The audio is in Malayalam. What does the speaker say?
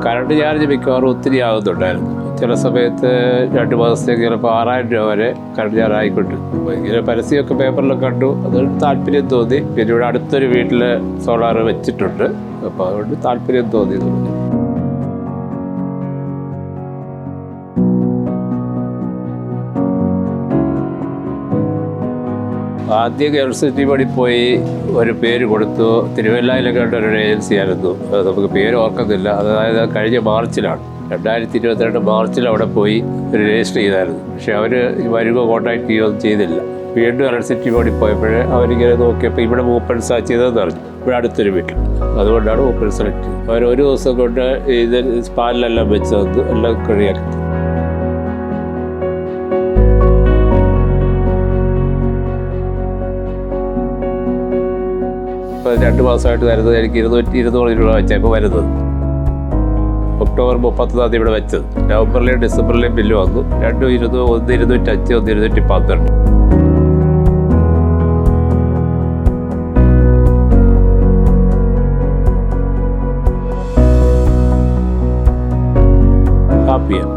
കറണ്ട് ചാർജ് മിക്കവാറും ഒത്തിരി ആകുന്നുണ്ടായിരുന്നു. ചില സമയത്ത് 2 മാസത്തേക്ക് ചിലപ്പോൾ 6000 രൂപ വരെ കറണ്ട് ചാർജ് ആയിക്കൊണ്ട്. അപ്പോൾ ഇങ്ങനെ പരസ്യമൊക്കെ പേപ്പറിലൊക്കെ കണ്ടു, അതൊരു താല്പര്യം തോന്നി. പിന്നെ ഇവിടെ അടുത്തൊരു വീട്ടിൽ സോളാർ വെച്ചിട്ടുണ്ട്, അപ്പോൾ അതുകൊണ്ട് താല്പര്യം തോന്നി. ആദ്യം KSEB വഴി പോയി ഒരു പേര് കൊടുത്തു. തിരുവല്ലയിലൊക്കെ ഒരു ഏജൻസി ആയിരുന്നു, നമുക്ക് പേര് ഓർക്കുന്നില്ല. അതായത് കഴിഞ്ഞ മാർച്ചിലാണ്, 2022 മാർച്ചിൽ അവിടെ പോയി രജിസ്റ്റർ ചെയ്തായിരുന്നു. പക്ഷെ അവർ വരുക കോൺടാക്ട് ചെയ്യുകയൊന്നും ചെയ്തില്ല. വീണ്ടും KSEB വഴി പോയപ്പോഴേ അവരിങ്ങനെ നോക്കിയപ്പോൾ ഇവിടെ മൂപ്പൻസാ ചെയ്തതെന്ന് അറിഞ്ഞു. ഇവിടെ അടുത്തൊരു വീട്ടിൽ, അതുകൊണ്ടാണ് മൂപ്പൻസ് സെലക്ട് ചെയ്തത്. അവർ ഒരു ദിവസം കൊണ്ട് ഇത് പാലിലെല്ലാം വെച്ച് തന്നു, എല്ലാം കഴിയാക്കി. ഇപ്പോൾ 2 മാസമായിട്ട് വരുന്നത് എനിക്ക് 200 രൂപ വെച്ചാൽ ഇപ്പോൾ വരുന്നത്. ഒക്ടോബർ 31 ഇവിടെ വെച്ചത്. നവംബറിലെയും ഡിസംബറിലെയും ബില്ല് വന്നു. 2 205, 1 212. ഹാപ്പിയാണ്.